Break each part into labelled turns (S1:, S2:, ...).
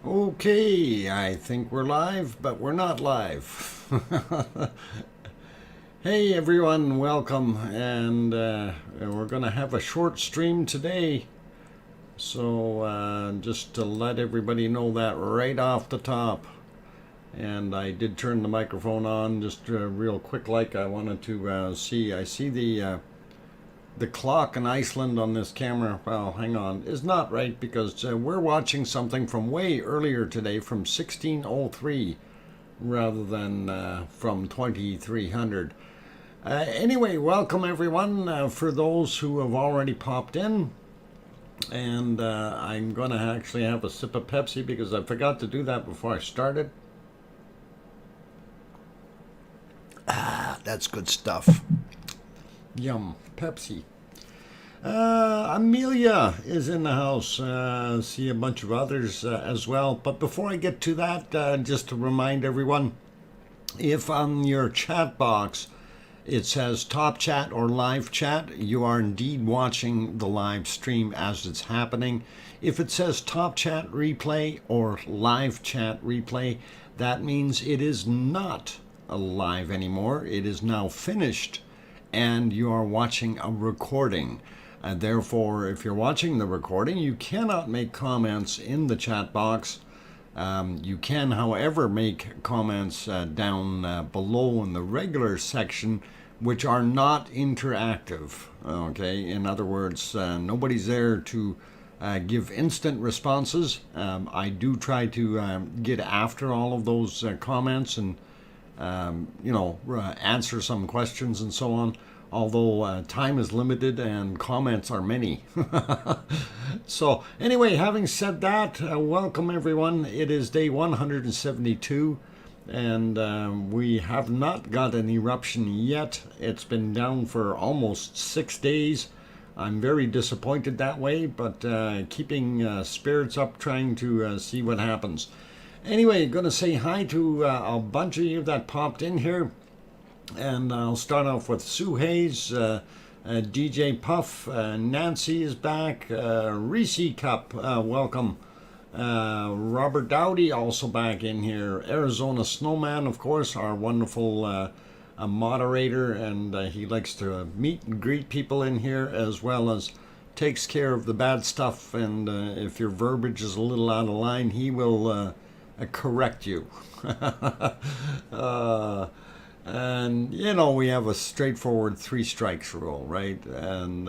S1: Okay, I think we're live, but we're not live. Hey everyone, welcome, and we're going to have a short stream today. So just to let everybody know that right off the top. And I did turn the microphone on just real quick like I wanted to see. I see the clock in Iceland on this camera, well, hang on, is not right because we're watching something from way earlier today from 1603 rather than from 2300. Anyway, welcome everyone for those who have already popped in. And I'm going to actually have a sip of Pepsi because I forgot to do that before I started. That's good stuff. Yum, Pepsi. Amelia is in the house. See a bunch of others as well. But before I get to that, just to remind everyone, if on your chat box it says top chat or live chat, you are indeed watching the live stream as it's happening. If it says top chat replay or live chat replay, that means it is not live anymore. It is now finished and you are watching a recording. Therefore, if you're watching the recording, you cannot make comments in the chat box. You can, however, make comments down below in the regular section, which are not interactive. Okay, in other words, nobody's there to give instant responses. I do try to get after all of those comments and answer some questions and so on, although time is limited and comments are many. So anyway, having said that, welcome everyone. It is day 172 and we have not got an eruption yet. It's been down for almost 6 days. I'm very disappointed that way, but keeping spirits up, trying to see what happens. Anyway, going to say hi to a bunch of you that popped in here. And I'll start off with Sue Hayes, DJ Puff, Nancy is back, Reese Cup, welcome. Robert Dowdy also back in here. Arizona Snowman, of course, our wonderful moderator, and he likes to meet and greet people in here as well as takes care of the bad stuff. And if your verbiage is a little out of line, he will correct you. And we have a straightforward 3 strikes rule, right? And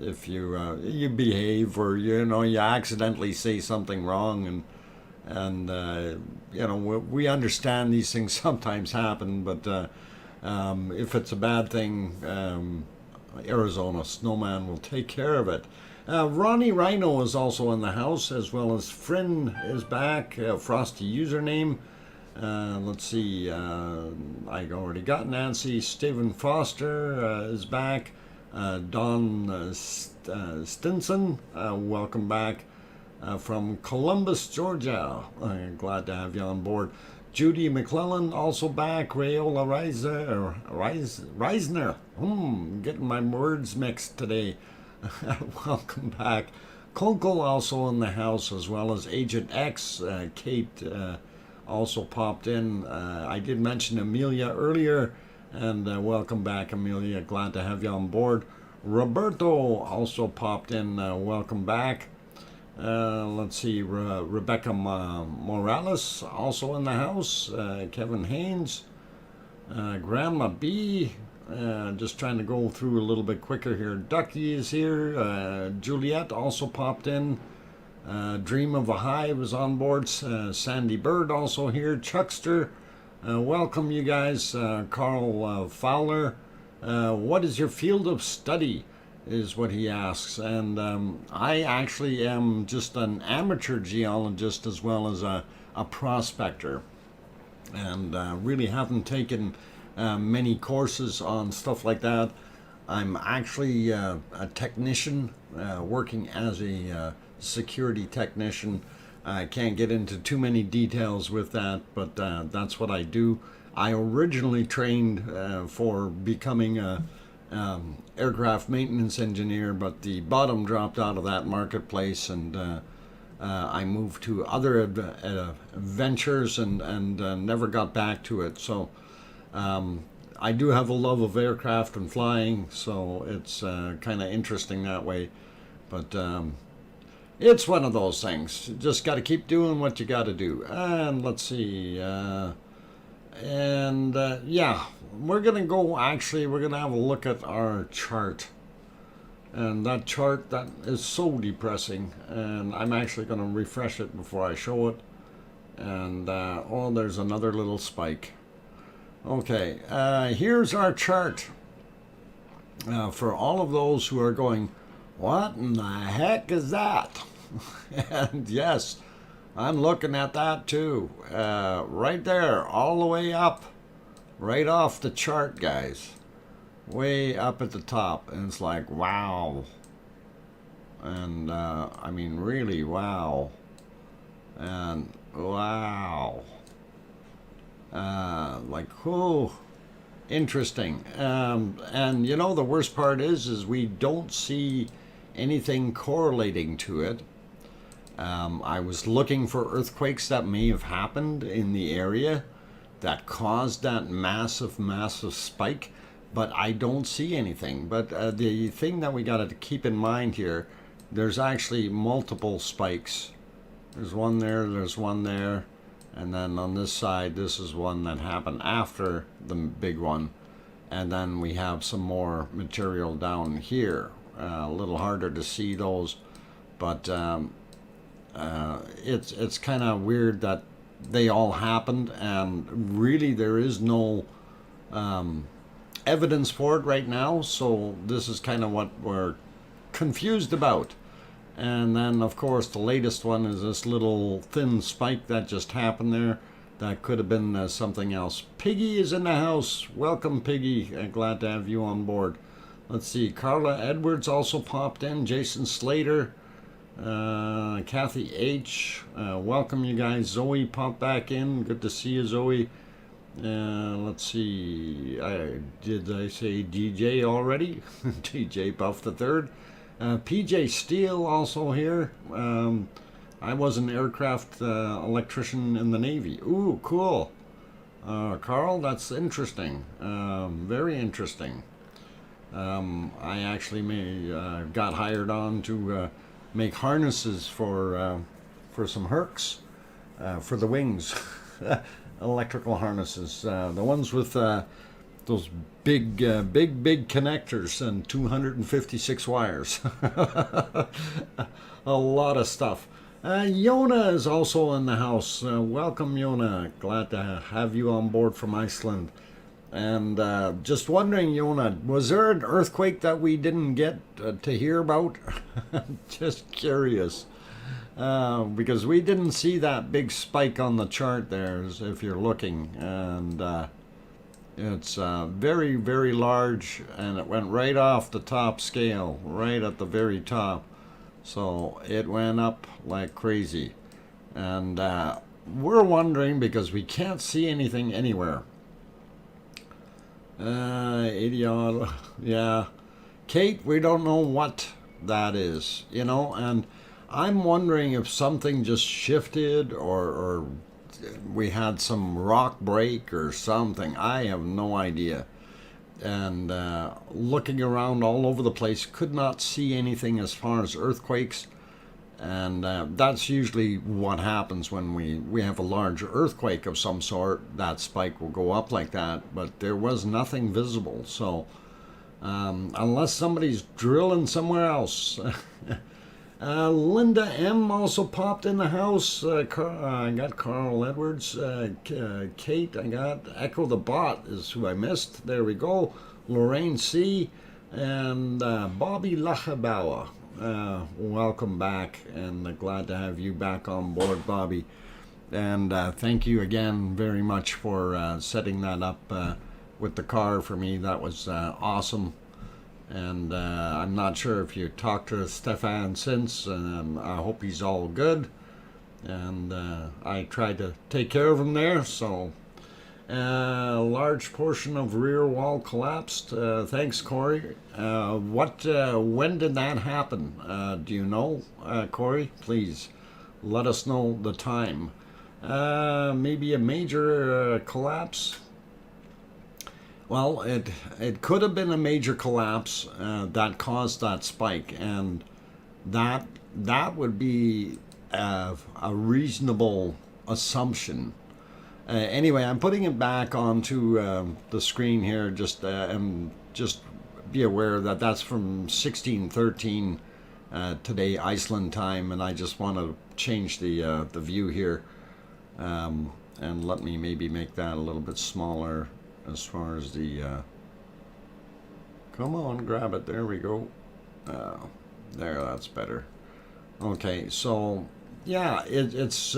S1: if you behave or you accidentally say something wrong, and we understand these things sometimes happen, but if it's a bad thing, Arizona Snowman will take care of it. Ronnie Rhino is also in the house, as well as Fryn is back, Frosty username. Let's see, I already got Nancy. Stephen Foster is back. Don Stinson, welcome back from Columbus, Georgia. Glad to have you on board. Judy McClellan also back. Rayola Reisner. Getting my words mixed today. Welcome back. Kunkel also in the house, as well as Agent X. Kate also popped in. I did mention Amelia earlier, and welcome back, Amelia. Glad to have you on board. Roberto also popped in. Welcome back. Let's see, Rebecca Morales also in the house. Kevin Haynes, Grandma B. Just trying to go through a little bit quicker here. Ducky is here. Juliet also popped in. Dream of a Hive is on board. Sandy Bird also here. Chuckster, welcome you guys. Carl Fowler, what is your field of study, is what he asks. And I actually am just an amateur geologist as well as a prospector, and really haven't taken many courses on stuff like that. I'm actually a technician, working as a security technician. I can't get into too many details with that, but that's what I do. I originally trained for becoming a aircraft maintenance engineer, but the bottom dropped out of that marketplace, and I moved to other ventures and never got back to it. So I do have a love of aircraft and flying, so it's kind of interesting that way. But it's one of those things. Just got to keep doing what you got to do. And let's see. Yeah, we're going to go, actually, we're going to have a look at our chart. And that chart, that is so depressing. And I'm actually going to refresh it before I show it. And, oh, there's another little spike. Okay, here's our chart. For all of those who are going, what in the heck is that? And yes, I'm looking at that too. Right there, all the way up. Right off the chart, guys. Way up at the top. And it's like, wow. And, I mean, really, wow. And, wow. Like, oh, interesting. And, you know, the worst part is we don't see anything correlating to it. I was looking for earthquakes that may have happened in the area that caused that massive spike, but I don't see anything. But the thing that we got to keep in mind here, there's actually multiple spikes. There's one there, there's one there, and then on this side, this is one that happened after the big one. And then we have some more material down here. A little harder to see those, but it's kind of weird that they all happened, and really there is no evidence for it right now. So this is kind of what we're confused about. And then, of course, the latest one is this little thin spike that just happened there. That could have been something else. Piggy is in the house. Welcome, Piggy. Glad to have you on board. Let's see. Carla Edwards also popped in. Jason Slater. Kathy H. Welcome, you guys. Zoe popped back in. Good to see you, Zoe. Let's see. Did I say DJ already? DJ Buff the Third. PJ Steele also here. I was an aircraft electrician in the Navy. Ooh, cool. Carl, that's interesting. Very interesting. I actually got hired on to make harnesses for some Hercs for the wings. Electrical harnesses. The ones with those big connectors and 256 wires. A lot of stuff. Yona is also in the house. Welcome, Yona. Glad to have you on board from Iceland. And just wondering, Yona, was there an earthquake that we didn't get to hear about? Just curious. Because we didn't see that big spike on the chart there, if you're looking. And it's very, very large, and it went right off the top scale, right at the very top. So it went up like crazy. And we're wondering, because we can't see anything anywhere. 80 odd, yeah. Kate, we don't know what that is, you know, and I'm wondering if something just shifted or we had some rock break or something. I have no idea. And looking around all over the place, could not see anything as far as earthquakes. And that's usually what happens when we have a large earthquake of some sort. That spike will go up like that, but there was nothing visible. So unless somebody's drilling somewhere else. Linda M also popped in the house. I got Carl Edwards. Kate, I got Echo the Bot is who I missed. There we go. Lorraine C. And Bobby Lachabauer. Welcome back, and glad to have you back on board, Bobby. And thank you again very much for setting that up with the car for me. That was awesome. And I'm not sure if you talked to Stefan since. I hope he's all good. And I tried to take care of him there. So a large portion of rear wall collapsed. Thanks, Corey. When did that happen? Do you know, Corey? Please let us know the time. Maybe a major collapse. Well, it could have been a major collapse that caused that spike, and that would be a reasonable assumption. Anyway, I'm putting it back onto the screen here, and just be aware that that's from 1613 today, Iceland time, and I just want to change the view here, and let me maybe make that a little bit smaller as far as the come on, grab it, there we go. There, that's better. Okay, so yeah, it's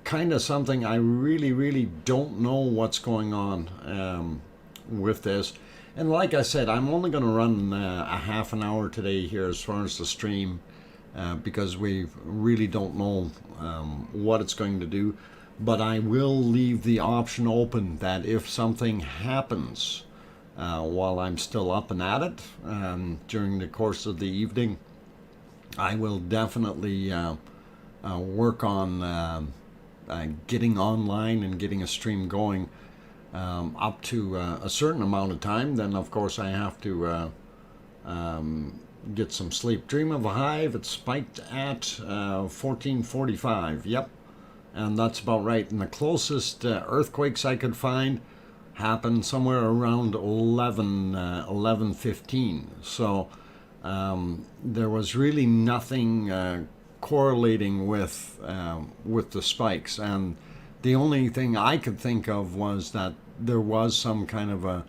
S1: kind of something I really don't know what's going on with this. And like I said, I'm only going to run a half an hour today here as far as the stream, because we really don't know what it's going to do. But I will leave the option open that if something happens while I'm still up and at it during the course of the evening, I will definitely work on getting online and getting a stream going up to a certain amount of time. Then of course I have to get some sleep. Dream of a Hive, it's spiked at 14:45. Yep, and that's about right. And the closest earthquakes I could find happened somewhere around 11:15. So there was really nothing correlating with the spikes, and the only thing I could think of was that there was some kind of a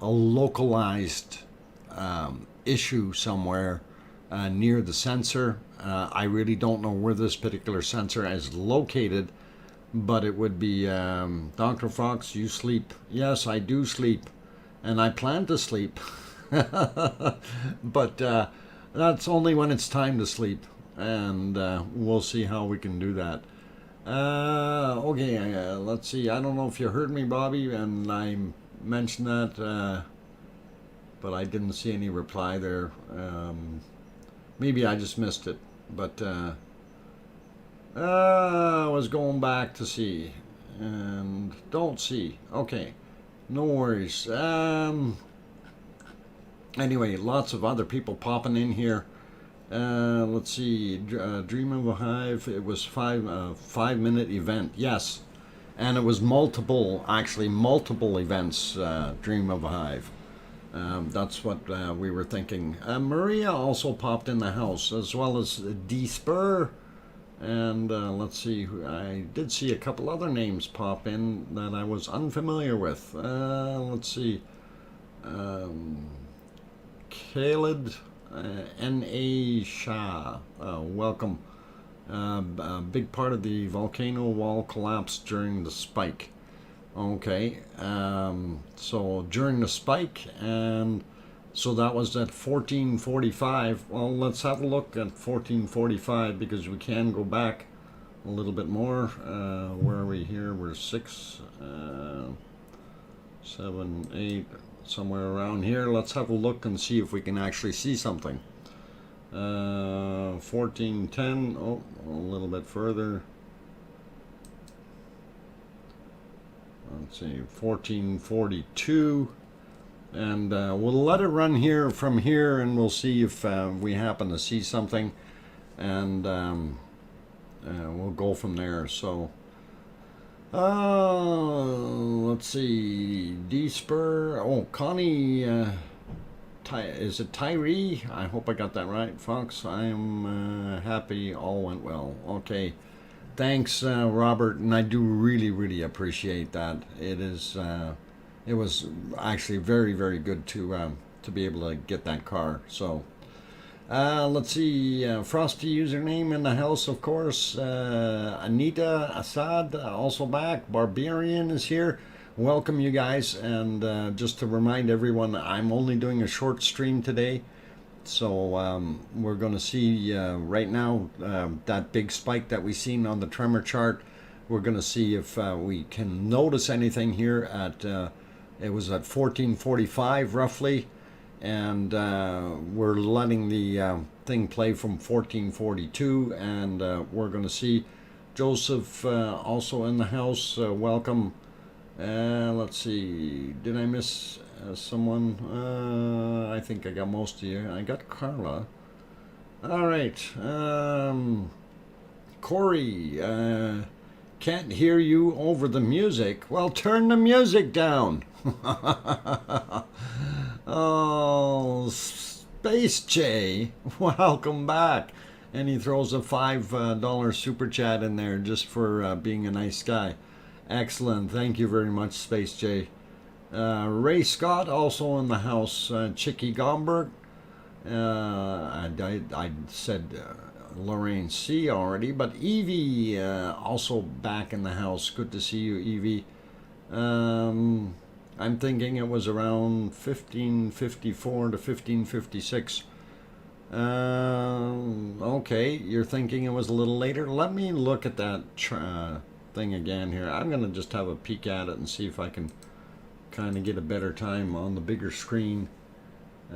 S1: localized issue somewhere near the sensor. I really don't know where this particular sensor is located, but it would be Dr. Fox, you sleep. Yes, I do sleep, and I plan to sleep. But that's only when it's time to sleep, and we'll see how we can do that. Okay, let's see. I don't know if you heard me, Bobby, and I mentioned that, but I didn't see any reply there. Maybe I just missed it, but I was going back to see, and don't see. Okay, no worries. Anyway, lots of other people popping in here. Let's see. Dream of a Hive. It was 5-minute event. Yes, and it was multiple events. Dream of a Hive. That's what we were thinking. Maria also popped in the house, as well as D Spur. And let's see. I did see a couple other names pop in that I was unfamiliar with. Let's see. Khalid N.A. Shah, welcome. A big part of the volcano wall collapsed during the spike. Okay, so during the spike, and so that was at 14:45. Well, let's have a look at 14:45, because we can go back a little bit more. Where are we here? We're 6, 7, 8... somewhere around here. Let's have a look and see if we can actually see something. 14:10. Oh, a little bit further. Let's see, 14:42, and we'll let it run here from here, and we'll see if we happen to see something, and we'll go from there. So let's see, D-Spur, oh, Connie, is it Tyree? I hope I got that right, Fox. I'm happy all went well. Okay, thanks, Robert, and I do really appreciate that. It was actually very good to be able to get that car. So let's see, Frosty username in the house, of course. Anita Assad also back. Barbarian is here. Welcome, you guys. And just to remind everyone, I'm only doing a short stream today. So we're going to see right now that big spike that we seen on the tremor chart. We're going to see if we can notice anything here at, it was at 14:45 roughly. and we're letting the thing play from 1442, and we're going to see Joseph also in the house. Welcome. Let's see, did I miss someone? I think I got most of you. I got Carla. All right. Corey, can't hear you over the music. Well, turn the music down. Oh, Space J, welcome back. And he throws a $5 super chat in there just for being a nice guy. Excellent. Thank you very much, Space J. Ray Scott also in the house. Chicky Gomberg. I said Lorraine C already, but Evie also back in the house. Good to see you, Evie. I'm thinking it was around 1554 to 1556. Okay, you're thinking it was a little later. Let me look at that thing again here. I'm going to just have a peek at it and see if I can kind of get a better time on the bigger screen. I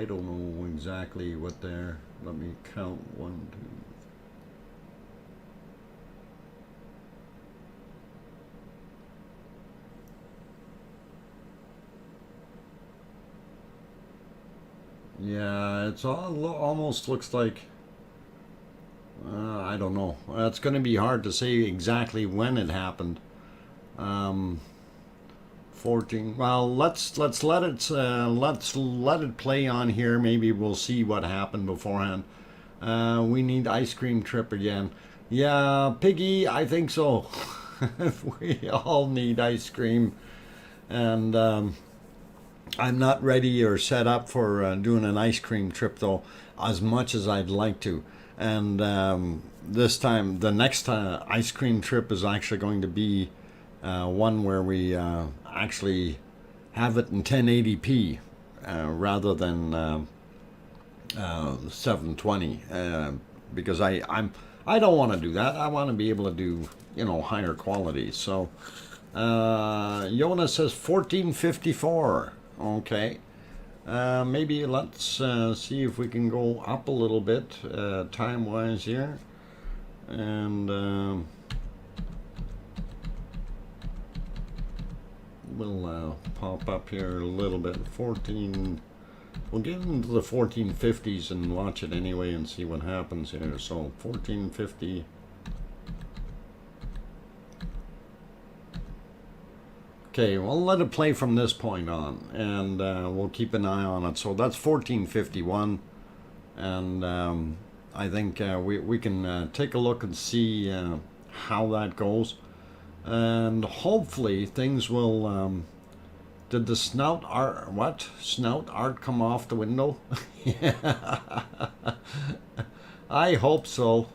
S1: don't know exactly what they're. Let me count. 1, 2. Yeah, it's almost looks like. I don't know. It's going to be hard to say exactly when it happened. 14. Well, let's let it play on here. Maybe we'll see what happened beforehand. We need ice cream trip again. Yeah, Piggy, I think so. We all need ice cream, and I'm not ready or set up for doing an ice cream trip though, as much as I'd like to. And this time, the next ice cream trip is actually going to be one where we actually have it in 1080p rather than 720, because I don't want to do that. I want to be able to do higher quality. So Jonas says 1454. Okay. Maybe let's see if we can go up a little bit time-wise here, and we'll pop up here a little bit. 14. We'll get into the 1450s and watch it anyway and see what happens here. So 1450. Okay, we'll let it play from this point on, and we'll keep an eye on it. So that's 1451, and I think we can take a look and see how that goes, and hopefully things will. Did the snout art come off the window? I hope so.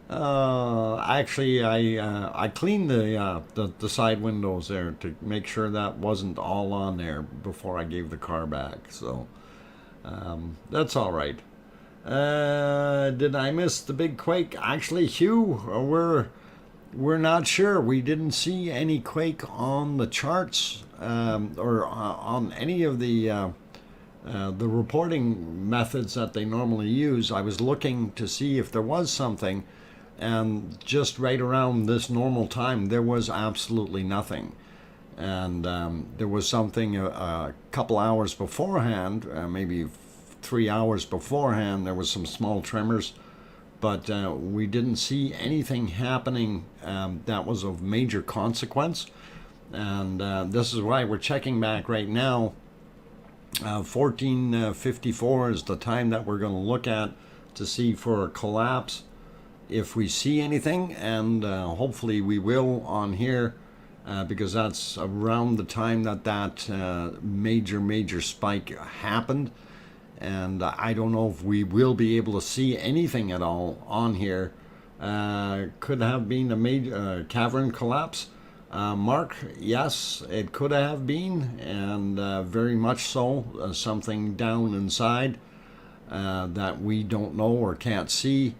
S1: Actually, I cleaned the side windows there to make sure that wasn't all on there before I gave the car back. So that's all right. Did I miss the big quake? Actually, Hugh, we're not sure. We didn't see any quake on the charts or on any of the reporting methods that they normally use. I was looking to see if there was something. And just right around this normal time, there was absolutely nothing. And there was something a couple hours beforehand, maybe 3 hours beforehand, there was some small tremors. But we didn't see anything happening that was of major consequence. And this is why we're checking back right now. 1454 is the time that we're going to look at to see for a collapse. If we see anything, and hopefully we will on here, because that's around the time that major spike happened, and I don't know if we will be able to see anything at all on here. Could have been a major cavern collapse. Mark, yes, it could have been, and very much so. Something down inside that we don't know or can't see.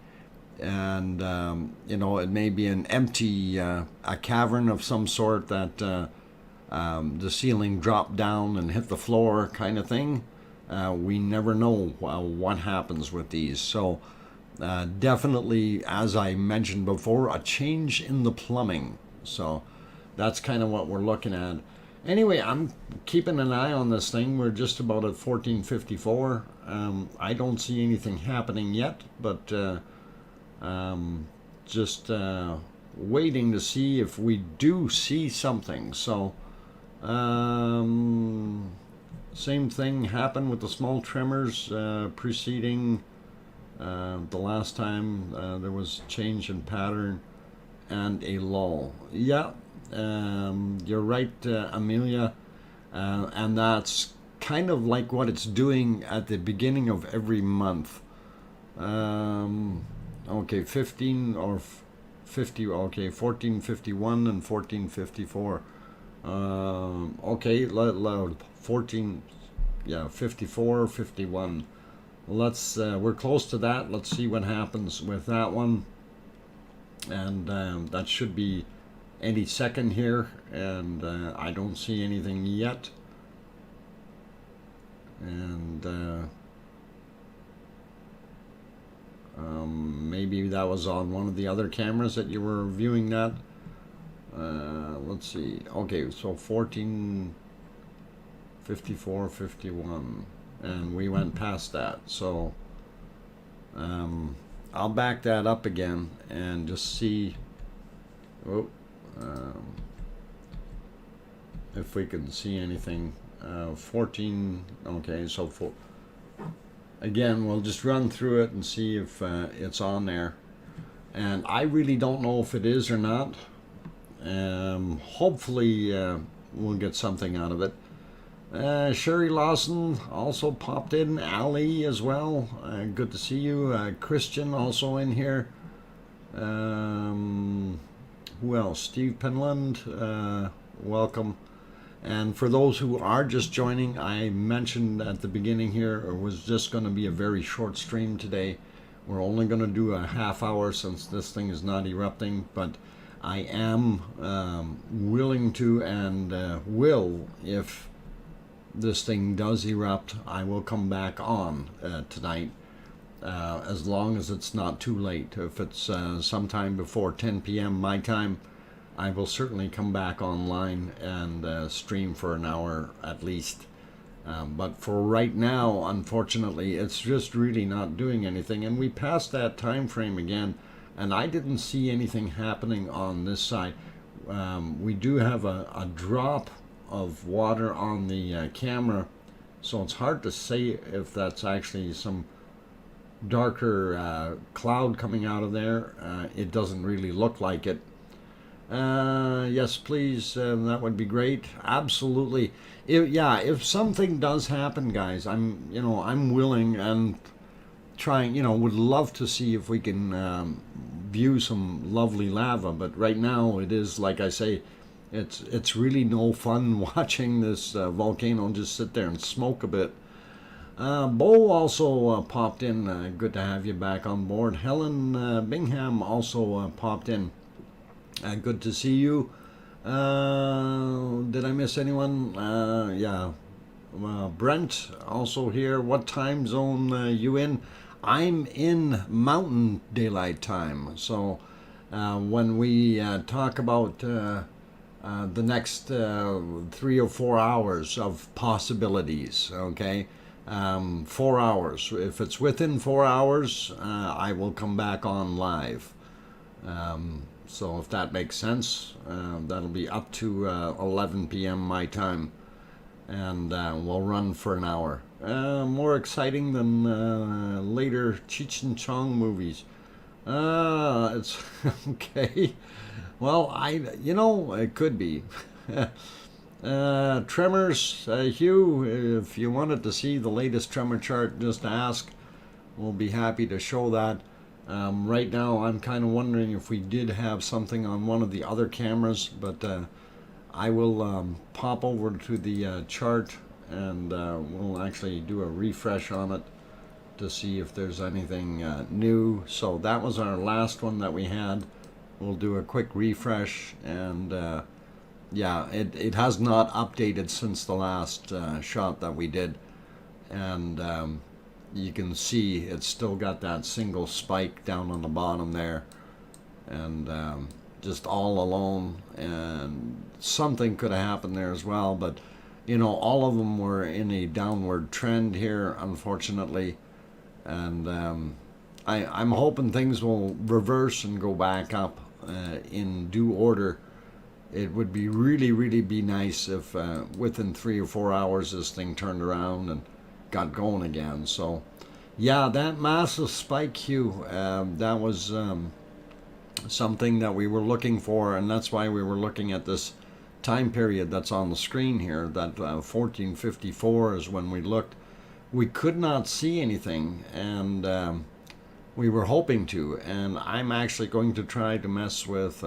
S1: And it may be an empty a cavern of some sort that the ceiling dropped down and hit the floor kind of thing. We never know what happens with these. So definitely, as I mentioned before, a change in the plumbing. So that's kind of what we're looking at. Anyway, I'm keeping an eye on this thing. We're just about at 1454. I don't see anything happening yet, but just waiting to see if we do see something. So same thing happened with the small tremors preceding the last time. There was change in pattern and a lull. Yeah, you're right, Amelia, and that's kind of like what it's doing at the beginning of every month. Okay, 15 or 50, okay, 1451 and 1454. Okay, loud 14, yeah, 54, 51. Let's we're close to that. Let's see what happens with that one. And that should be any second here, and I don't see anything yet. And maybe that was on one of the other cameras that you were viewing that. Let's see. Okay, so 14, 54, 51, and we went past that. So I'll back that up again and just see if we can see anything. 14, okay, so again, we'll just run through it and see if it's on there. And I really don't know if it is or not. Hopefully we'll get something out of it. Sherry Lawson also popped in. Ali as well. Good to see you. Christian also in here. Who else? Steve Penland. Welcome. And for those who are just joining, I mentioned at the beginning here, it was just going to be a very short stream today. We're only going to do a half hour since this thing is not erupting, but I am willing to and will, if this thing does erupt, I will come back on tonight, as long as it's not too late. If it's sometime before 10 p.m. my time, I will certainly come back online and stream for an hour at least. But for right now, unfortunately, it's just really not doing anything. And we passed that time frame again, and I didn't see anything happening on this side. We do have a drop of water on the camera, so it's hard to say if that's actually some darker cloud coming out of there. It doesn't really look like it. Yes, please, that would be great. Absolutely. If something does happen, guys, I'm willing and trying, would love to see if we can view some lovely lava, but right now it is, like I say, it's really no fun watching this volcano just sit there and smoke a bit. Bo also popped in. Good to have you back on board. Helen Bingham also popped in. Good to see you. Did I miss anyone? Yeah. Brent also here. What time zone you in? I'm in Mountain Daylight Time. So when we talk about the next 3 or 4 hours of possibilities, okay? 4 hours. If it's within 4 hours, I will come back on live. So if that makes sense, that'll be up to 11 p.m. my time, and we'll run for an hour. More exciting than later Cheech and Chong movies. It's okay. Well, it could be. Tremors, Hugh, if you wanted to see the latest tremor chart, just ask. We'll be happy to show that. Right now, I'm kind of wondering if we did have something on one of the other cameras, but I will pop over to the chart and we'll actually do a refresh on it to see if there's anything new. So that was our last one that we had. We'll do a quick refresh and yeah, it has not updated since the last shot that we did, and you can see it's still got that single spike down on the bottom there, and just all alone, and something could have happened there as well, but you know, all of them were in a downward trend here, unfortunately, and I'm hoping things will reverse and go back up in due order. It would be really be nice if within 3 or 4 hours this thing turned around and got going again. So yeah, that massive spike hue, that was something that we were looking for, and that's why we were looking at this time period that's on the screen here. That 1454 is when we looked. We could not see anything, and we were hoping to, and I'm actually going to try to mess with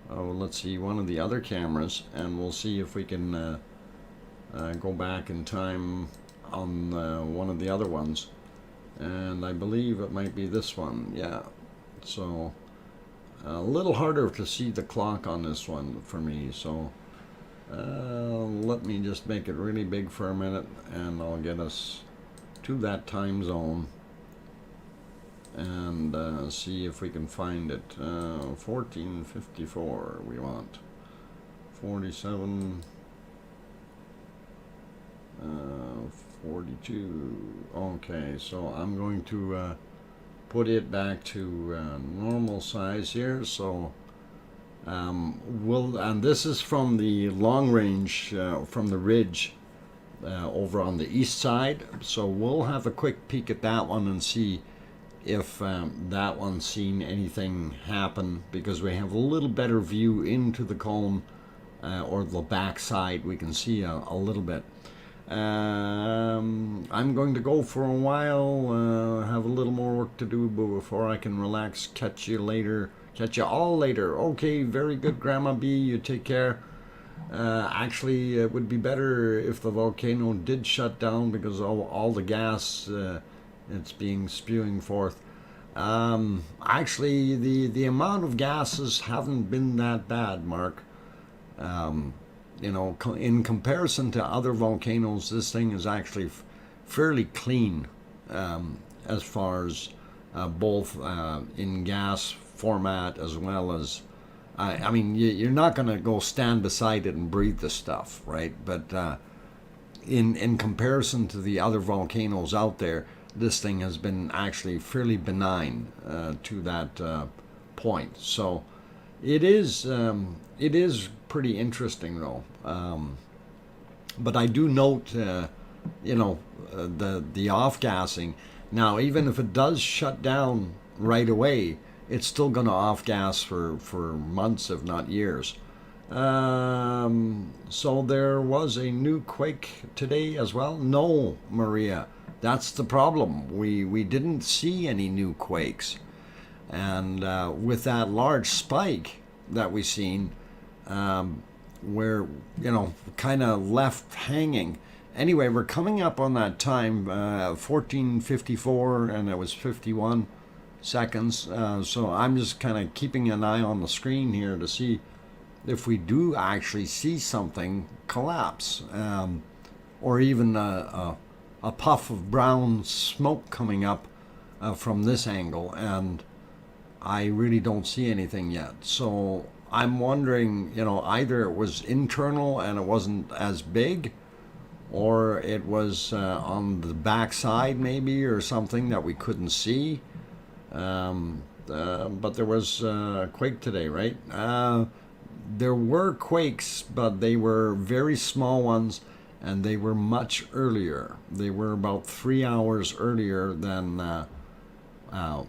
S1: let's see, one of the other cameras, and we'll see if we can go back in time on one of the other ones, and I believe it might be this one. Yeah, so a little harder to see the clock on this one for me, so let me just make it really big for a minute, and I'll get us to that time zone and see if we can find it. 1454 we want. 47 42. Okay, so I'm going to put it back to normal size here. So and this is from the long range, from the ridge over on the east side, so we'll have a quick peek at that one and see if that one's seen anything happen, because we have a little better view into the cone, or the back side. We can see a little bit. I'm going to go for a while, have a little more work to do before I can relax. Catch you later. Catch you all later. Okay, very good, Grandma B. You take care. Actually, it would be better if the volcano did shut down, because all the gas it's being spewing forth. Actually, the amount of gases haven't been that bad, Mark. You know, in comparison to other volcanoes, this thing is actually fairly clean, as far as both in gas format as well as, I mean, you're not going to go stand beside it and breathe the stuff, right? But in comparison to the other volcanoes out there, this thing has been actually fairly benign to that point. So it is pretty interesting, though. But I do note, you know, the off-gassing. Now, even if it does shut down right away, it's still going to off-gas for months, if not years. So there was a new quake today as well? No, Maria. That's the problem. We didn't see any new quakes. And with that large spike that we seen, we're, you know, kind of left hanging. Anyway, we're coming up on that time, 1454, and it was 51 seconds. So I'm just kind of keeping an eye on the screen here to see if we do actually see something collapse, or even a puff of brown smoke coming up from this angle, and I really don't see anything yet. So I'm wondering, you know, either it was internal and it wasn't as big, or it was on the back side maybe, or something that we couldn't see. But there was a quake today, right? There were quakes, but they were very small ones, and they were much earlier. They were about 3 hours earlier than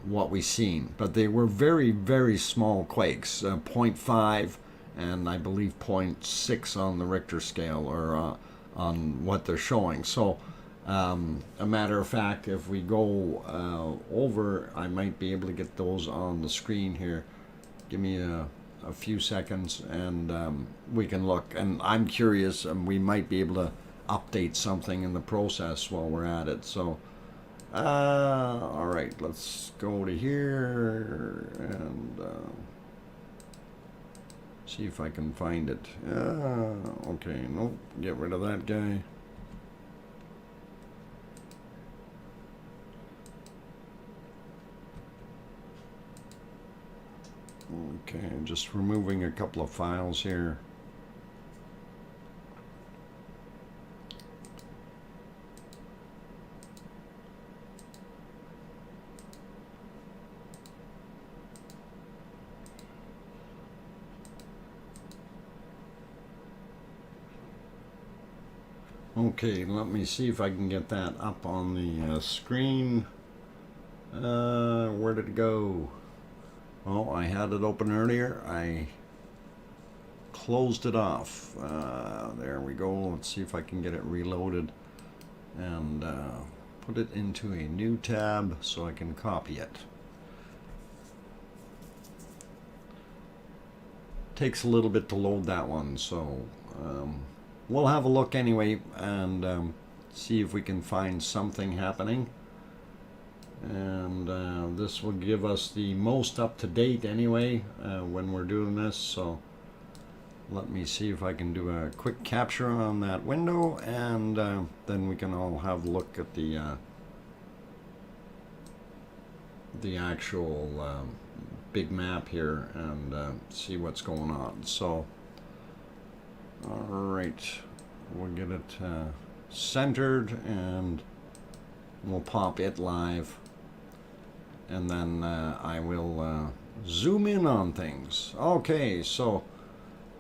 S1: what we seen. But they were very small quakes, 0.5 and I believe 0.6 on the Richter scale, or on what they're showing. So a matter of fact, if we go over, I might be able to get those on the screen here. Give me a few seconds, and we can look. And I'm curious, and we might be able to update something in the process while we're at it. So all right, let's go to here and See if I can find it. Okay, nope, get rid of that guy. Okay, just removing a couple of files here. Okay, let me see if I can get that up on the screen. Where did it go? Oh, I had it open earlier. I closed it off. There we go. Let's see if I can get it reloaded and put it into a new tab so I can copy it. Takes a little bit to load that one, so we'll have a look anyway and see if we can find something happening. And this will give us the most up-to-date anyway when we're doing this. So let me see if I can do a quick capture on that window, and then we can all have a look at the actual big map here and see what's going on. So all right, we'll get it centered and we'll pop it live. And then I will zoom in on things. Okay, so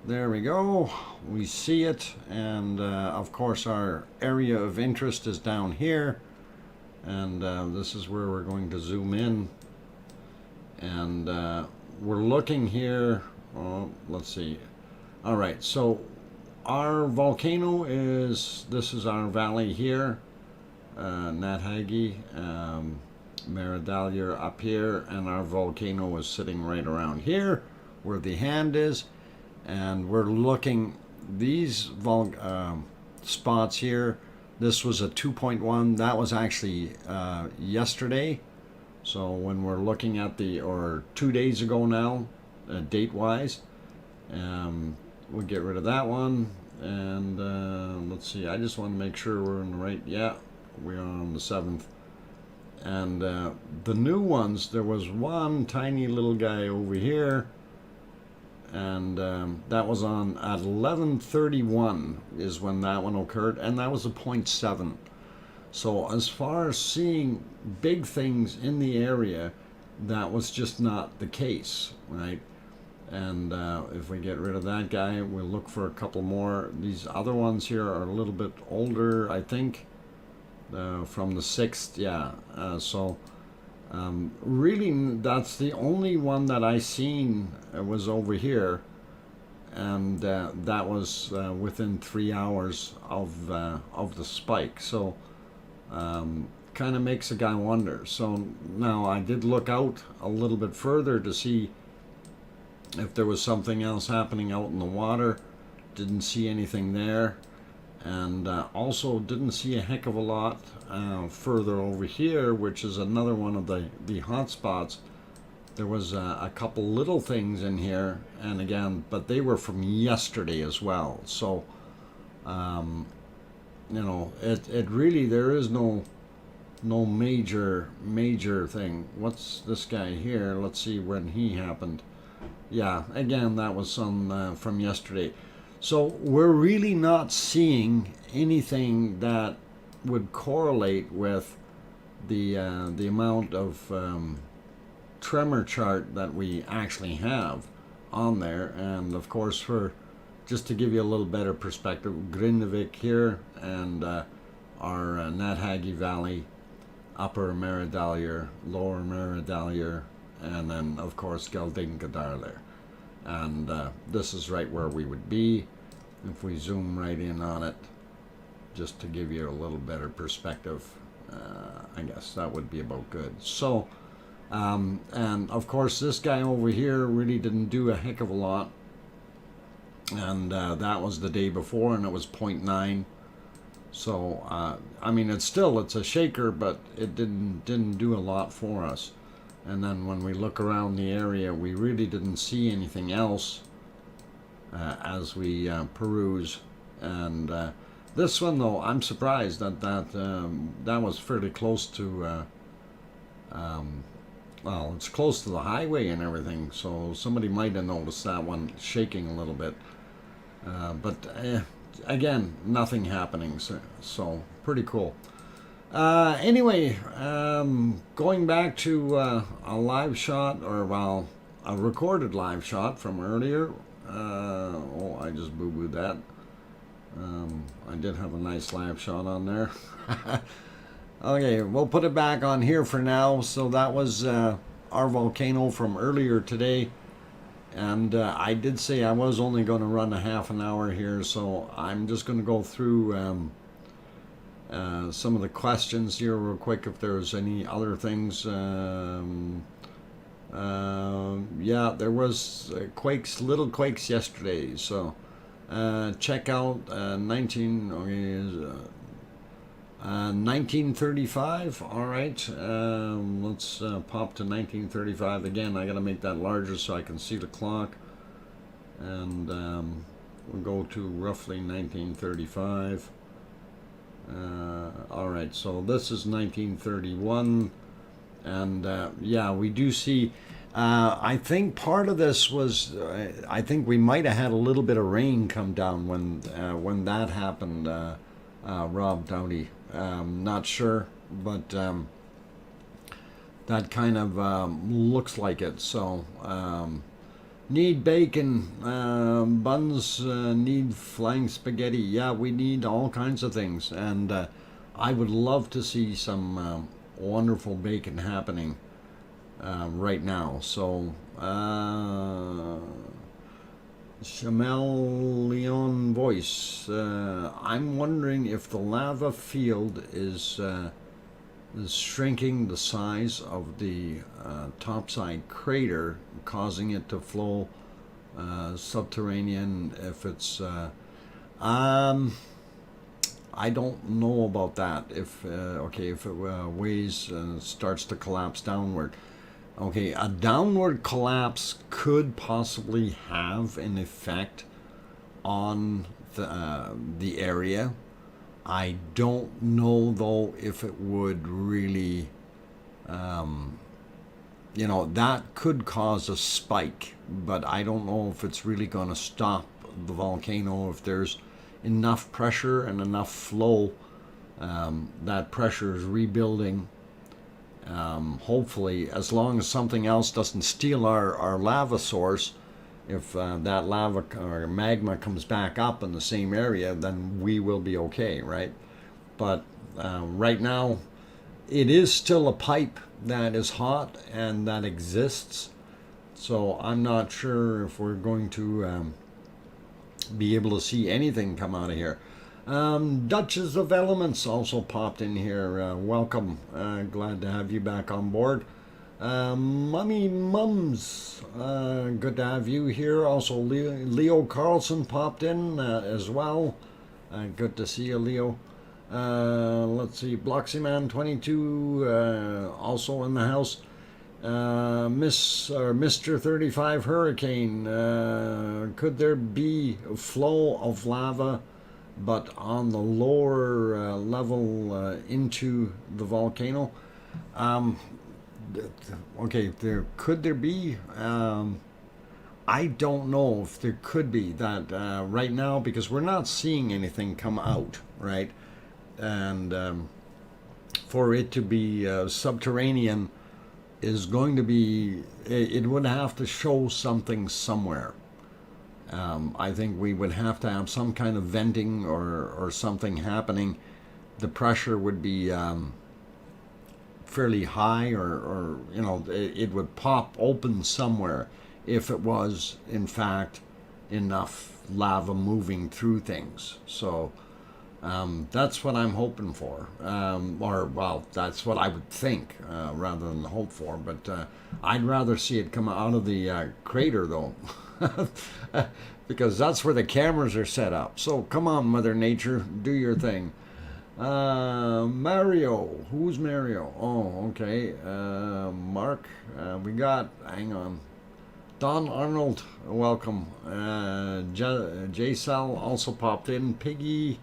S1: there we go. We see it, and of course our area of interest is down here, and this is where we're going to zoom in. And we're looking here. Oh, let's see. All right, so our volcano this is our valley here, Nathagi. Meridalier up here, and our volcano is sitting right around here where the hand is, and we're looking these spots here. This was a 2.1. that was actually yesterday, so when we're looking at or 2 days ago now, date wise, we'll get rid of that one. And let's see, I just want to make sure we're in the right. Yeah, we are on the 7th. And the new ones, there was one tiny little guy over here, and that was on at 11:31 is when that one occurred, and that was a 0.7. So as far as seeing big things in the area, that was just not the case, right? And if we get rid of that guy, we'll look for a couple more. These other ones here are a little bit older, I think. From the 6th, yeah. So really, that's the only one that I seen was over here, and that was within 3 hours of the spike. So kind of makes a guy wonder. So now I did look out a little bit further to see if there was something else happening out in the water. Didn't see anything there. And also didn't see a heck of a lot further over here, which is another one of the hot spots. There was a couple little things in here, and again, but they were from yesterday as well. So you know, it really, there is no major thing. What's this guy here? Let's see when he happened. Yeah, again, that was some from yesterday. So we're really not seeing anything that would correlate with the amount of tremor chart that we actually have on there. And of course, just to give you a little better perspective, Grindavik here, and our Nathagi Valley, Upper Meridalier, Lower Meridalier, and then of course Geldingadar there. And this is right where we would be if we zoom right in on it, just to give you a little better perspective. I guess that would be about good. So and of course this guy over here really didn't do a heck of a lot, and that was the day before, and it was 0.9. So I mean, it's a shaker, but it didn't do a lot for us. And then when we look around the area, we really didn't see anything else as we peruse. And this one, though, I'm surprised that was fairly close to. Well, it's close to the highway and everything, so somebody might have noticed that one shaking a little bit. But again, nothing happening, so pretty cool. Anyway, going back to a live shot, or well, a recorded live shot from earlier. Oh, I just boo-booed that. I did have a nice live shot on there. Okay, we'll put it back on here for now. So that was our volcano from earlier today. And I did say I was only going to run a half an hour here, so I'm just going to go through some of the questions here real quick if there's any other things. Yeah, there was quakes, little quakes yesterday, so check out 1935. All right, let's pop to 1935 again. I gotta make that larger so I can see the clock, and we'll go to roughly 1935. All right, so this is 1931, and yeah, we do see. I think part of this was, I think we might have had a little bit of rain come down when that happened. Rob Downey, not sure, but that kind of looks like it. So need bacon, buns, need flying spaghetti. Yeah, we need all kinds of things, and I would love to see some wonderful bacon happening right now. So Chameleon Voice, I'm wondering if the lava field is shrinking the size of the topside crater, causing it to flow subterranean. If it's I don't know about that. If okay, if it weighs starts to collapse downward. Okay, a downward collapse could possibly have an effect on the area. I don't know though if it would really, you know, that could cause a spike, but I don't know if it's really going to stop the volcano. If there's enough pressure and enough flow, that pressure is rebuilding. Hopefully, as long as something else doesn't steal our lava source, if that lava or magma comes back up in the same area, then we will be okay, right? But right now, it is still a pipe that is hot and that exists. So I'm not sure if we're going to be able to see anything come out of here. Duchess of Elements also popped in here. Welcome. Glad to have you back on board. Mummy Mums, good to have you here. Also, Leo Carlson popped in as well. Good to see you, Leo. Let's see, Bloxyman22 also in the house. Mr. 35 Hurricane, could there be a flow of lava but on the lower level into the volcano? Okay, could there be? I don't know if there could be that right now, because we're not seeing anything come out, right? And for it to be subterranean is going to be, it would have to show something somewhere. I think we would have to have some kind of venting or something happening. The pressure would be fairly high, or you know, it would pop open somewhere if it was in fact enough lava moving through things. So that's what I'm hoping for, or well, that's what I would think rather than hope for. But I'd rather see it come out of the crater though. Because that's where the cameras are set up. So come on, Mother Nature, do your thing. Mario, who's Mario? Oh, okay. Mark, we got, hang on, Don Arnold, welcome. J-Sal also popped in. Piggy,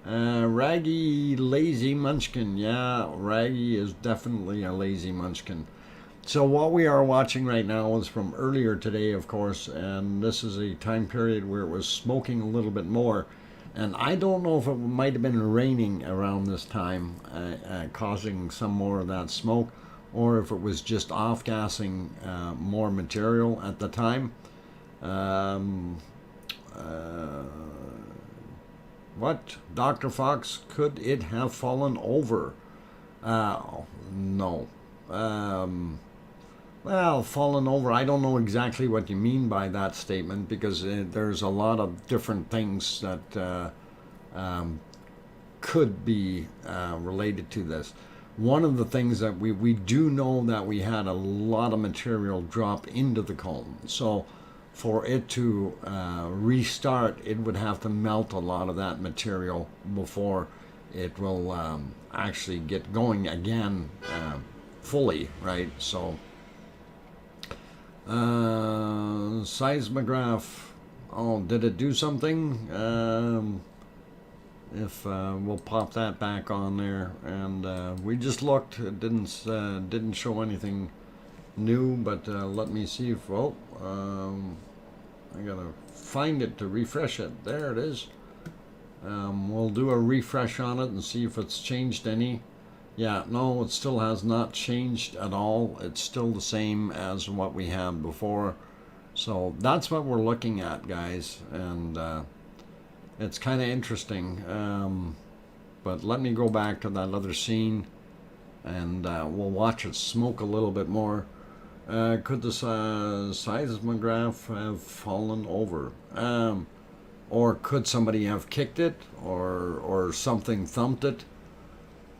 S1: Raggy, Lazy Munchkin. Yeah, Raggy is definitely a lazy munchkin. So what we are watching right now is from earlier today, of course, and this is a time period where it was smoking a little bit more. And I don't know if it might have been raining around this time, causing some more of that smoke, or if it was just off-gassing more material at the time. What? Dr. Fox, could it have fallen over? No. Well, fallen over, I don't know exactly what you mean by that statement, because there's a lot of different things that could be related to this. One of the things that we do know that we had a lot of material drop into the cone. So for it to restart, it would have to melt a lot of that material before it will actually get going again fully, right? So seismograph, oh, did it do something? If we'll pop that back on there, and we just looked, it didn't show anything new, but let me see if, oh, I gotta find it to refresh it. There it is. We'll do a refresh on it and see if it's changed any. Yeah, no, it still has not changed at all. It's still the same as what we had before. So that's what we're looking at, guys, and it's kind of interesting. But let me go back to that other scene, and we'll watch it smoke a little bit more. Could the seismograph have fallen over? Or could somebody have kicked it, or something thumped it?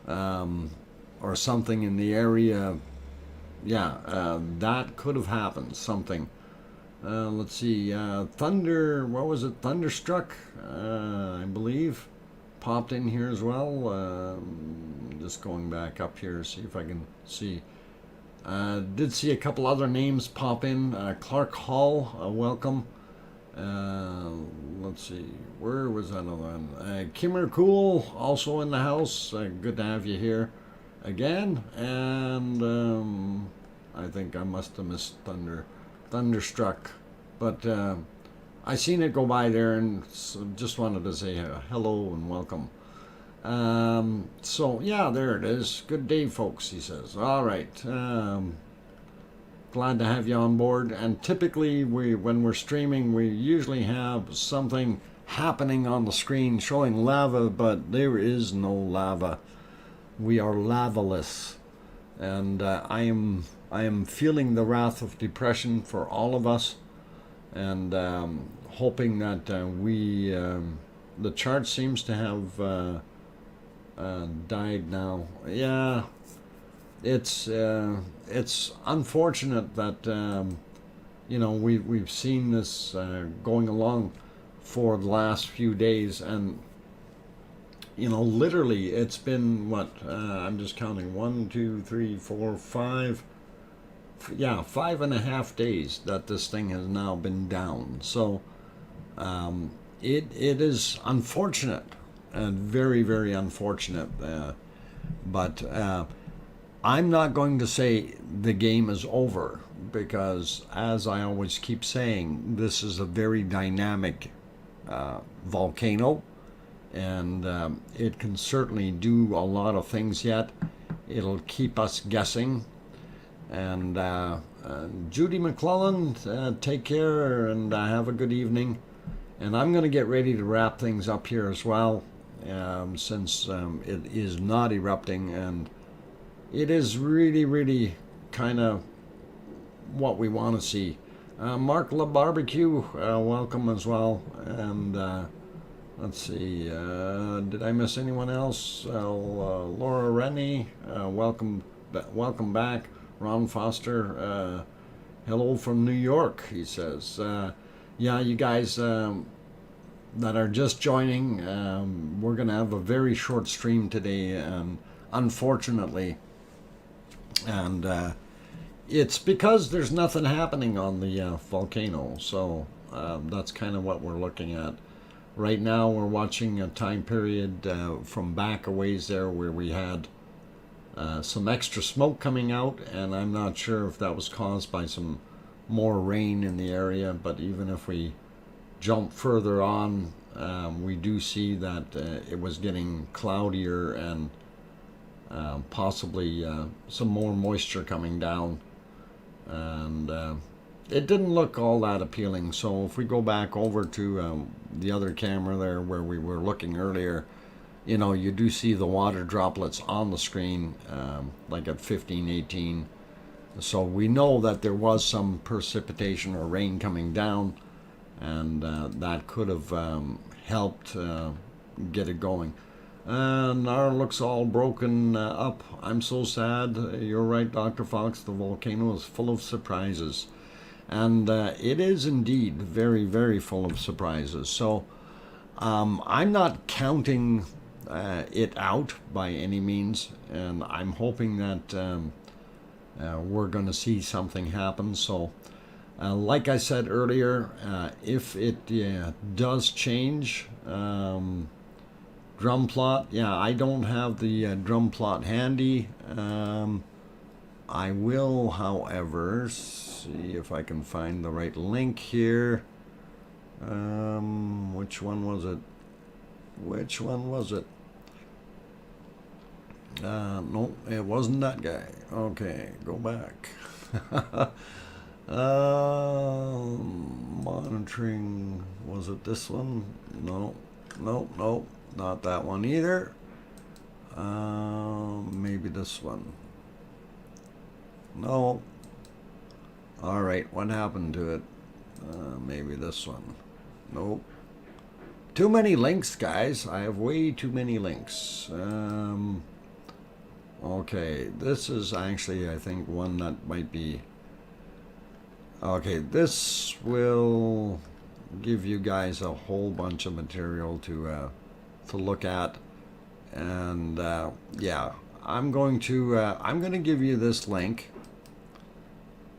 S1: Or something in the area. Yeah, that could have happened, something. Let's see, Thunder, what was it, Thunderstruck, I believe, popped in here as well. Just going back up here, see if I can see. Did see a couple other names pop in. Clark Hall, welcome. Let's see, where was that other one? Kimmer Cool, also in the house. Good to have you here again. And I think I must have missed Thunderstruck, but I seen it go by there, and so just wanted to say hello and welcome. So yeah, there it is. Good day, folks, he says. All right. Glad to have you on board. And typically, when we're streaming, we usually have something happening on the screen showing lava, but there is no lava. We are lavaless, and I am feeling the wrath of depression for all of us, and hoping that the chart seems to have died now. Yeah. It's unfortunate that you know, we've seen this going along for the last few days, and you know, literally it's been what, I'm just counting, 1, 2, 3, 4, 5, yeah, 5.5 days that this thing has now been down. So it is unfortunate, and very, very unfortunate, but I'm not going to say the game is over, because, as I always keep saying, this is a very dynamic volcano, and it can certainly do a lot of things yet. It'll keep us guessing. And Judy McClellan, take care, and have a good evening. And I'm going to get ready to wrap things up here as well, since it is not erupting, and it is really, really kind of what we want to see. Mark La Barbecue, welcome as well. And let's see, did I miss anyone else? Laura Rennie, welcome back. Ron Foster, hello from New York, he says. Yeah, you guys that are just joining, we're going to have a very short stream today, unfortunately. And It's because there's nothing happening on the volcano, so that's kind of what we're looking at. Right now we're watching a time period from back a ways there where we had some extra smoke coming out, and I'm not sure if that was caused by some more rain in the area, but even if we jump further on, we do see that it was getting cloudier and possibly some more moisture coming down, and it didn't look all that appealing. So if we go back over to the other camera there where we were looking earlier, you know, you do see the water droplets on the screen, like at 15, 18. So we know that there was some precipitation or rain coming down, and that could have helped get it going. And our looks all broken up. I'm so sad. You're right, Dr. Fox. The volcano is full of surprises. And it is indeed very, very full of surprises. So I'm not counting it out by any means. And I'm hoping that we're going to see something happen. So like I said earlier, if it does change, drum plot, yeah, I don't have the drum plot handy. I will, however, see if I can find the right link here. Which one was it? Which one was it? No, it wasn't that guy. Okay, go back. Monitoring, was it this one? No, no, no, not that one either. Maybe this one. No. All right, what happened to it? Maybe this one. Nope. Too many links, guys. I have way too many links. Okay, this is actually, I think, one that might be... Okay, this will give you guys a whole bunch of material to look at. And yeah, I'm going to give you this link,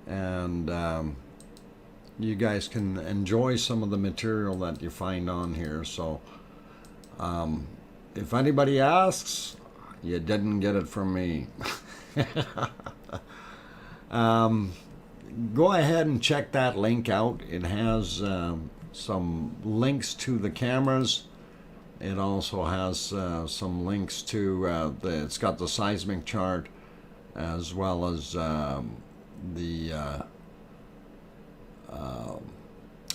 S1: and you guys can enjoy some of the material that you find on here. So if anybody asks, you didn't get it from me. Go ahead and check that link out. It has some links to the cameras. It also has some links to it's got the seismic chart, as well as the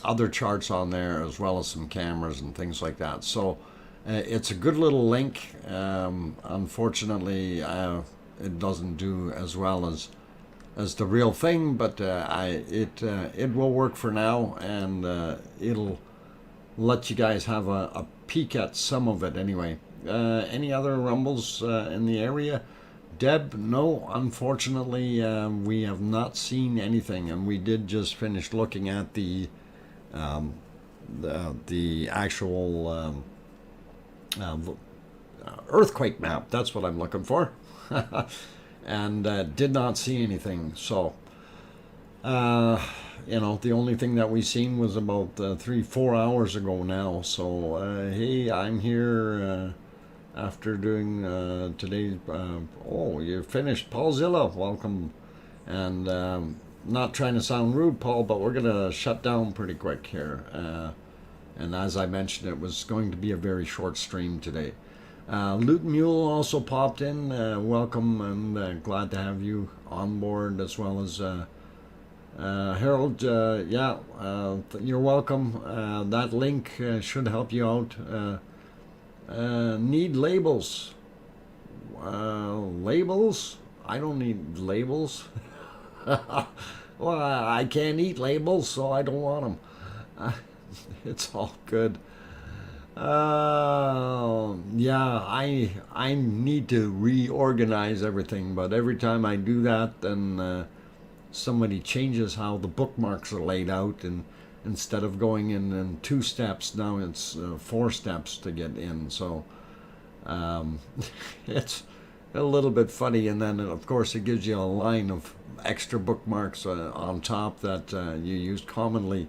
S1: other charts on there, as well as some cameras and things like that. So it's a good little link. Unfortunately, it doesn't do as well as the real thing, but it will work for now, and it'll let you guys have a peek at some of it anyway. Any other rumbles in the area? Deb, no, unfortunately, we have not seen anything, and we did just finish looking at the actual earthquake map. That's what I'm looking for. And did not see anything. So you know, the only thing that we seen was about 3-4 hours ago now. So hey, I'm here after doing today's oh, you finished, Paulzilla, welcome. And not trying to sound rude, Paul, but we're gonna shut down pretty quick here, and as I mentioned, it was going to be a very short stream today. Loot Mule also popped in. Welcome, and glad to have you on board, as well as Harold. Yeah, you're welcome. That link should help you out. Need labels. Labels? I don't need labels. Well, I can't eat labels, so I don't want them. It's all good. Yeah, I need to reorganize everything, but every time I do that, then somebody changes how the bookmarks are laid out, and instead of going in 2 steps, now it's 4 steps to get in. So it's a little bit funny, and then of course it gives you a line of extra bookmarks on top that you use commonly,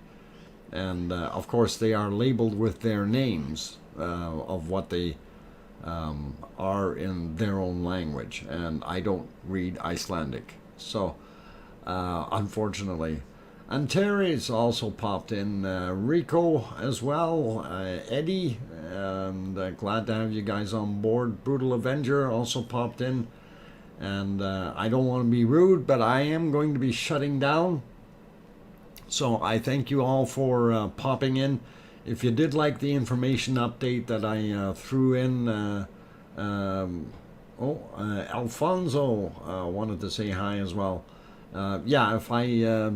S1: and of course they are labeled with their names of what they are in their own language, and I don't read Icelandic, so unfortunately. And Terry's also popped in, Rico as well, Eddie, and glad to have you guys on board. Brutal Avenger also popped in, and I don't want to be rude, but I am going to be shutting down. So I thank you all for popping in. If you did like the information update that I threw in, Alfonso wanted to say hi as well. Yeah, if I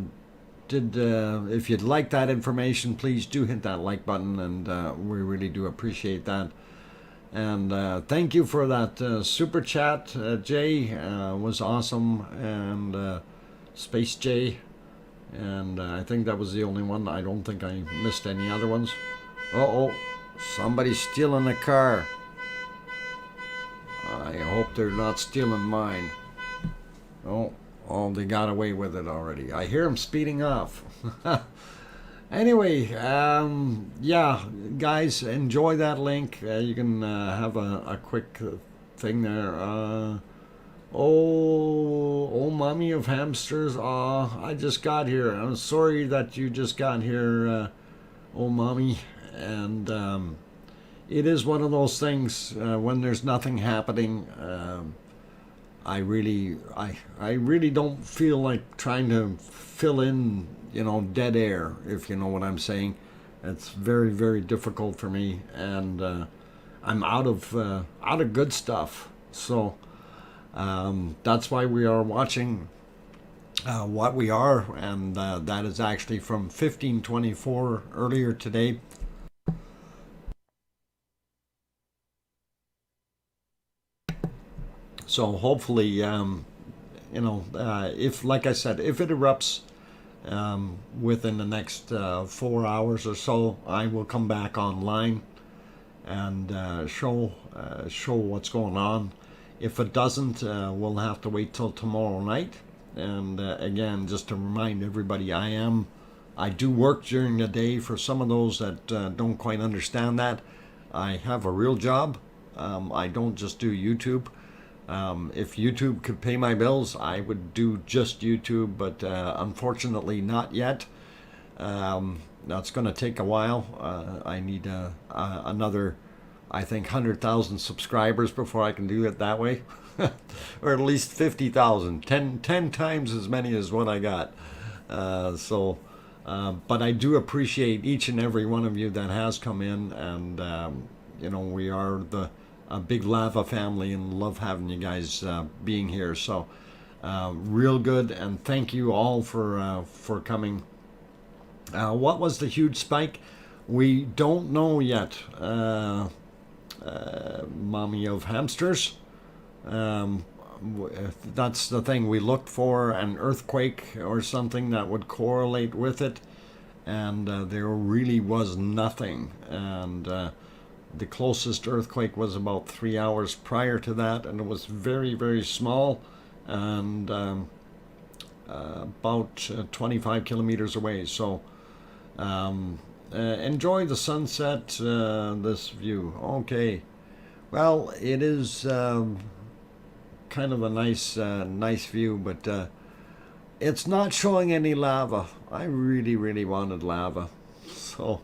S1: if you'd like that information, please do hit that like button, and we really do appreciate that. And thank you for that super chat, Jay, was awesome, and Space Jay, and I think that was the only one. I don't think I missed any other ones. Uh-oh, somebody's stealing a car. I hope they're not stealing mine. Oh, they got away with it already. I hear them speeding off. Anyway, yeah, guys, enjoy that link. You can have a quick thing there. Oh, mommy of hamsters. I just got here. I'm sorry that you just got here, oh, mommy. And it is one of those things when there's nothing happening. I really don't feel like trying to fill in, dead air, if you know what I'm saying. It's very, very difficult for me, and I'm out of good stuff. So that's why we are watching what we are, and that is actually from 1524 earlier today. So hopefully, if, like I said, if it erupts within the next 4 hours or so, I will come back online and show what's going on. If it doesn't, we'll have to wait till tomorrow night. And again, just to remind everybody, I do work during the day. For some of those that don't quite understand that, I have a real job. I don't just do YouTube. If YouTube could pay my bills, I would do just YouTube, but unfortunately not yet. That's going to take a while. I need another, I think, 100,000 subscribers before I can do it that way. Or at least 50,000, 10 times as many as what I got. But I do appreciate each and every one of you that has come in, and we are a big lava family, and love having you guys being here. So real good, and thank you all for coming. What was the huge spike? We don't know yet, mommy of hamsters. That's the thing. We looked for an earthquake or something that would correlate with it, and there really was nothing. And the closest earthquake was about 3 hours prior to that, and it was very, very small, and about 25 kilometers away. So enjoy the sunset, this view. Okay, well, it is kind of a nice view, but it's not showing any lava. I really, really wanted lava. So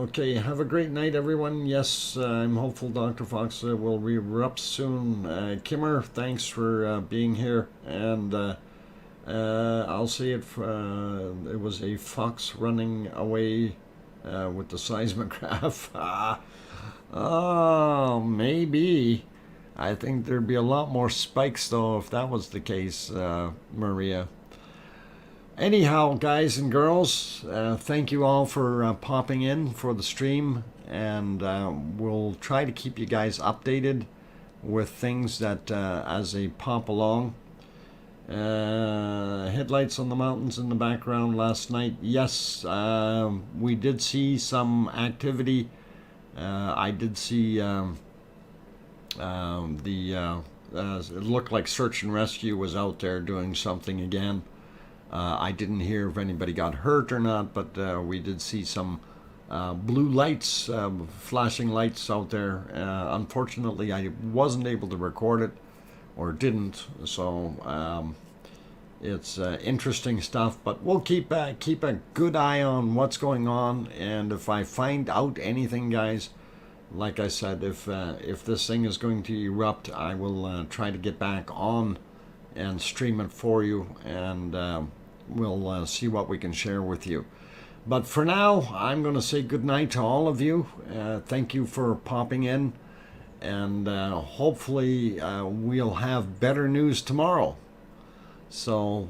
S1: okay, have a great night, everyone. Yes, I'm hopeful Dr. Fox will erupt soon. Kimmer, thanks for being here, and I'll see it. It was a fox running away with the seismograph. Oh, maybe. I think there'd be a lot more spikes, though, if that was the case, Maria. Anyhow, guys and girls, thank you all for popping in for the stream, and we'll try to keep you guys updated with things that as they pop along. Headlights on the mountains in the background last night. Yes, we did see some activity. I did see It looked like search and rescue was out there doing something again. I didn't hear if anybody got hurt or not, but we did see some blue lights, flashing lights out there. Unfortunately, I wasn't able to record it, or didn't, so it's interesting stuff. But we'll keep a good eye on what's going on, and if I find out anything, guys, like I said, if this thing is going to erupt, I will try to get back on and stream it for you, and we'll see what we can share with you. But for now, I'm going to say goodnight to all of you. Thank you for popping in, and hopefully we'll have better news tomorrow. So,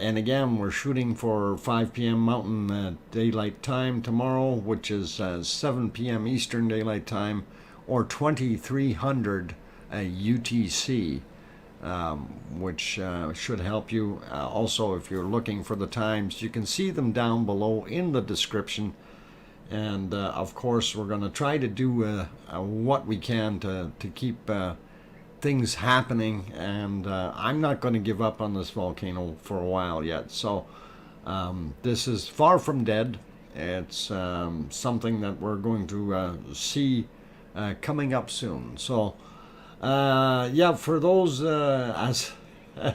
S1: and again, we're shooting for 5 p.m. Mountain Daylight Time tomorrow, which is 7 p.m. Eastern Daylight Time, or 2300 UTC, which should help you. Also, if you're looking for the times, you can see them down below in the description. And of course, we're going to try to do what we can to keep things happening, and I'm not going to give up on this volcano for a while yet. So this is far from dead. It's something that we're going to see coming up soon. So yeah, for those, as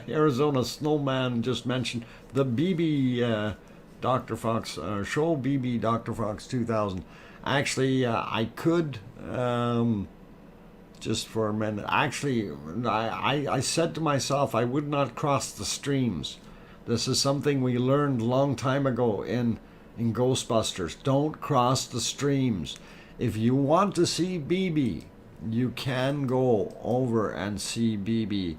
S1: Arizona Snowman just mentioned, the BB Dr. Fox show, BB Dr. Fox 2000. Actually, I could just for a minute. Actually, I said to myself I would not cross the streams. This is something we learned a long time ago in Ghostbusters. Don't cross the streams. If you want to see BB, you can go over and see BB.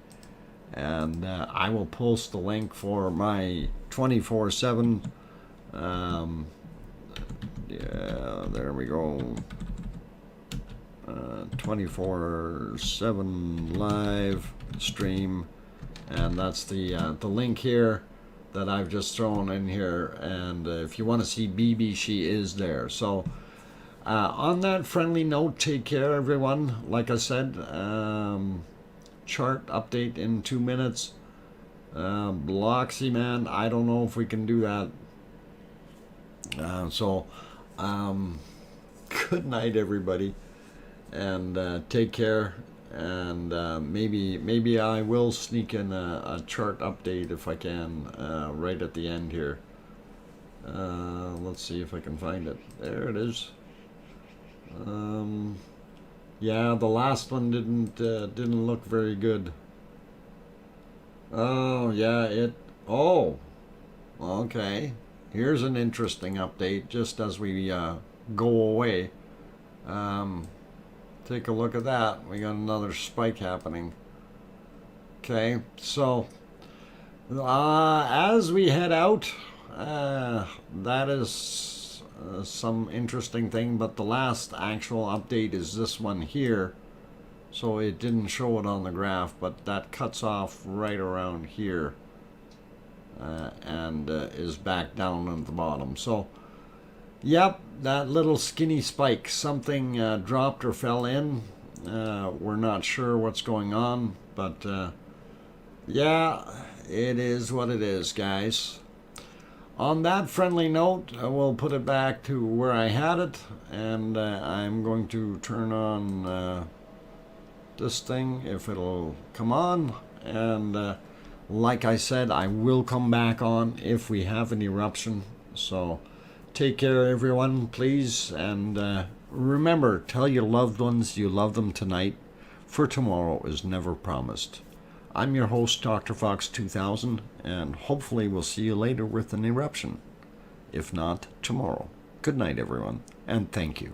S1: And I will post the link for my 24/7. Yeah, there we go. 24/7 live stream, and that's the link here that I've just thrown in here. And if you want to see BB, she is there. So on that friendly note, take care, everyone. Like I said, chart update in 2 minutes. Bloxy, man, I don't know if we can do that. So good night, everybody, and take care. And maybe I will sneak in a chart update if I can, right at the end here. Let's see if I can find it. There it is. Yeah, the last one didn't look very good. Oh yeah, oh, okay. Here's an interesting update just as we go away. Take a look at that. We got another spike happening. Okay, so as we head out, that is some interesting thing, but the last actual update is this one here. So it didn't show it on the graph, but that cuts off right around here, and is back down at the bottom. So yep, that little skinny spike, something dropped or fell in. We're not sure what's going on, but yeah, it is what it is, guys. On that friendly note, we'll put it back to where I had it, and I'm going to turn on this thing, if it'll come on. And like I said, I will come back on if we have an eruption. So take care, everyone, please. And remember, tell your loved ones you love them tonight, for tomorrow is never promised. I'm your host, Dr. Fox 2000, and hopefully we'll see you later with an eruption. If not, tomorrow. Good night, everyone, and thank you.